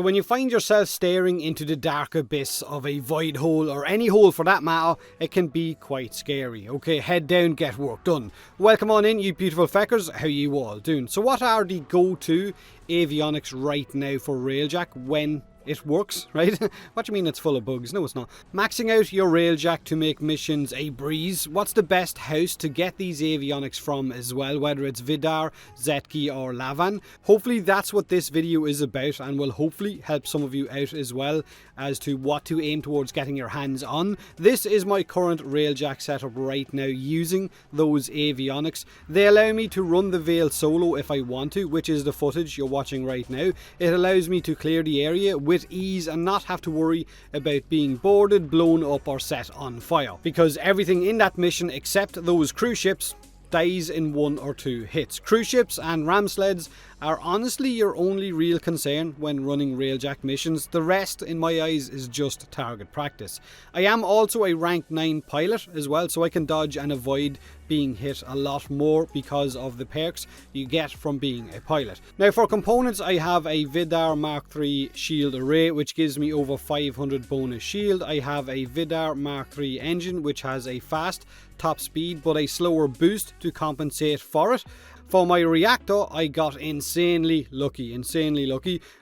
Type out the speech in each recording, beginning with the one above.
So when you find yourself staring into the dark abyss of a void hole, or any hole for that matter, it can be quite scary. Okay, head down, get work done. Welcome on in, you beautiful feckers. How you all doing? So what are the go-to avionics right now for Railjack when it works, right? What do you mean it's full of bugs? No, it's not. Maxing out your Railjack to make missions a breeze. What's the best house to get these avionics from as well, whether it's Vidar, Zetki or Lavan? Hopefully that's what this video is about, and will hopefully help some of you out as well as to what to aim towards getting your hands on. This is my current Railjack setup right now using those avionics. They allow me to run the Veil solo if I want to, which is the footage you're watching right now. It allows me to clear the area with ease and not have to worry about being boarded, blown up or set on fire, because everything in that mission except those cruise ships dies in 1 or 2 hits. Cruise ships and ram sleds are honestly your only real concern when running Railjack missions. The rest, in my eyes, is just target practice. I am also a rank 9 pilot as well, so I can dodge and avoid being hit a lot more because of the perks you get from being a pilot. Now for components, I have a Vidar Mark III shield array, which gives me over 500 bonus shield. I have a Vidar Mark III engine, which has a fast top speed but a slower boost to compensate for it. For my reactor, I got insanely lucky.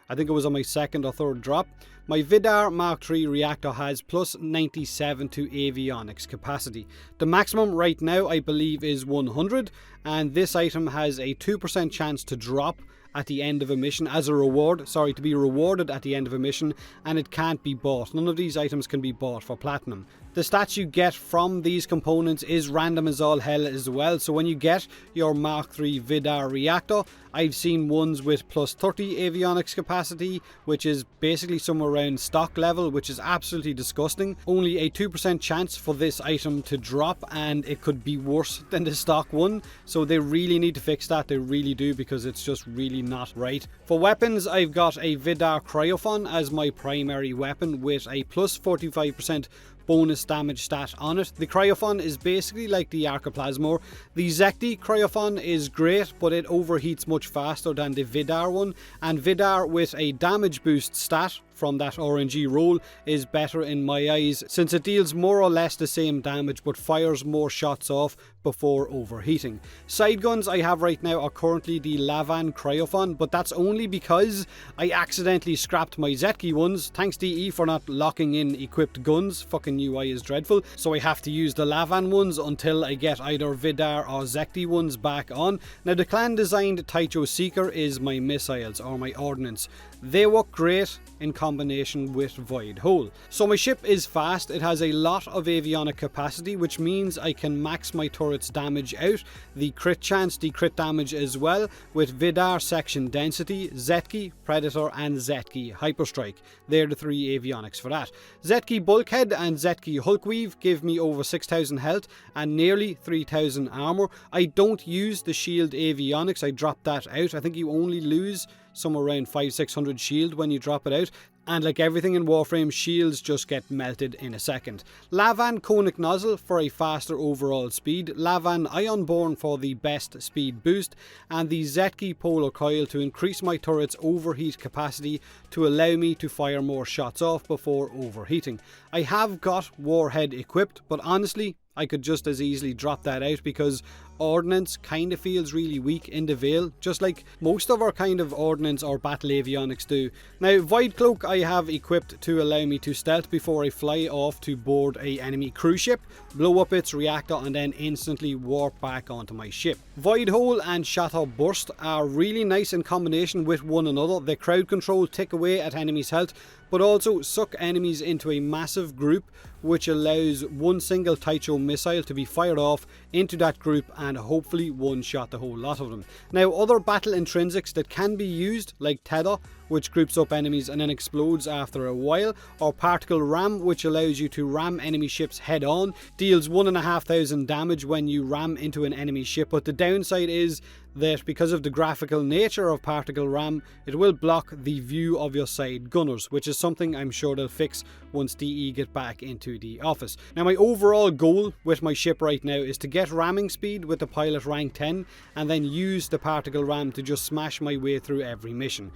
I think it was on my 2nd or 3rd drop. My Vidar Mark III reactor has plus 97 to avionics capacity. The maximum right now I believe is 100, and this item has a 2% chance to drop at the end of a mission as a reward, to be rewarded at the end of a mission, and it can't be bought. None of these items can be bought for platinum. The stats you get from these components is random as all hell as well, so when you get your Mark III Vidar reactor, I've seen ones with plus 30 avionics capacity, which is basically somewhere around stock level, which is absolutely disgusting. Only a 2% chance for this item to drop, and it could be worse than the stock one, so they really need to fix that. They really do, because it's just really not right. For weapons, I've got a Vidar Cryophon as my primary weapon with a plus 45% bonus damage stat on it. The Cryophon is basically like the Archiplasmor. The Zekti Cryophon is great, but it overheats much faster than the Vidar one, and Vidar with a damage boost stat from that RNG roll is better in my eyes, since it deals more or less the same damage but fires more shots off before overheating. Side guns I have right now are currently the Lavan Cryophon, but that's only because I accidentally scrapped my Zetki ones. Thanks DE for not locking in equipped guns. Fucking UI is dreadful. So I have to use the Lavan ones until I get either Vidar or Zekti ones back on. Now the clan designed Taicho Seeker is my missiles, or my ordnance. They work great in combination with Void Hole. So my ship is fast, it has a lot of avionic capacity, which means I can max my turret's damage out, the crit chance, the crit damage as well, with Vidar Section Density, Zetki, Predator and Zetki Hyperstrike. They're the 3 avionics for that. Zetki Bulkhead and Zetki Hulkweave give me over 6,000 health and nearly 3,000 armor. I don't use the shield avionics, I dropped that out. I think you only lose somewhere around 500-600 shield when you drop it out, and like everything in Warframe, shields just get melted in a second. Lavan Conic Nozzle for a faster overall speed, Lavan Ionborn for the best speed boost, and the Zetki Polar Coil to increase my turret's overheat capacity to allow me to fire more shots off before overheating. I have got Warhead equipped, but honestly I could just as easily drop that out, because ordnance kind of feels really weak in the Veil, just like most of our kind of ordnance or battle avionics do. Now Void Cloak I have equipped to allow me to stealth before I fly off to board a enemy cruise ship, blow up its reactor and then instantly warp back onto my ship. Void Hole and Shatter Burst are really nice in combination with one another. They crowd control, tick away at enemies' health, but also suck enemies into a massive group, which allows one single Taicho missile to be fired off into that group and hopefully one-shot the whole lot of them. Now other battle intrinsics that can be used, like Tether, which groups up enemies and then explodes after a while, or Particle Ram, which allows you to ram enemy ships head on, deals 1,500 damage when you ram into an enemy ship, but the downside is that because of the graphical nature of Particle Ram, it will block the view of your side gunners, which is something I'm sure they'll fix once DE get back into the office. Now my overall goal with my ship right now is to get ramming speed with the pilot rank 10 and then use the Particle Ram to just smash my way through every mission.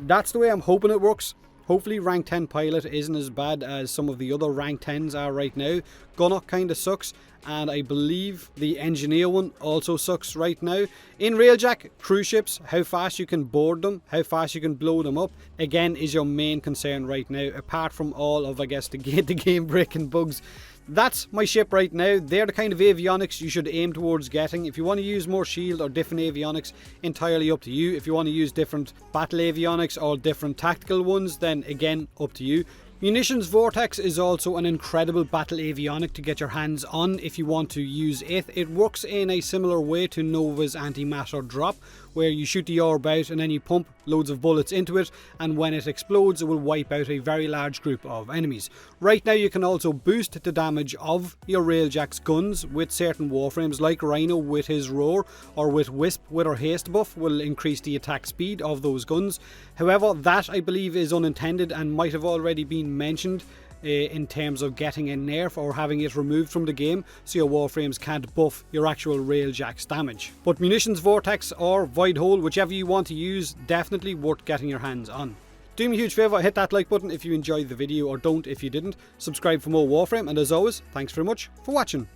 that's the way I'm hoping it works. Hopefully rank 10 pilot isn't as bad as some of the other rank 10s are right now. Gunner kind of sucks, and I believe the engineer one also sucks right now. In Railjack, cruise ships, how fast you can board them, how fast you can blow them up, again is your main concern right now, apart from all of, I guess, the game breaking bugs. That's my ship right now. They're the kind of avionics you should aim towards getting. If you want to use more shield or different avionics, entirely up to you. If you want to use different battle avionics or different tactical ones, then again, up to you. Munitions Vortex is also an incredible battle avionic to get your hands on if you want to use it. It works in a similar way to Nova's antimatter drop, where you shoot the orb out and then you pump loads of bullets into it, and when it explodes it will wipe out a very large group of enemies. Right now you can also boost the damage of your Railjack's guns with certain Warframes, like Rhino with his roar, or with Wisp with her haste buff will increase the attack speed of those guns. However, that I believe is unintended and might have already been mentioned in terms of getting a nerf or having it removed from the game, so your Warframes can't buff your actual Railjack's damage. But Munitions Vortex or Void Hole, whichever you want to use, definitely worth getting your hands on. Do me a huge favour, hit that like button if you enjoyed the video, or don't if you didn't. Subscribe for more Warframe, and as always, thanks very much for watching.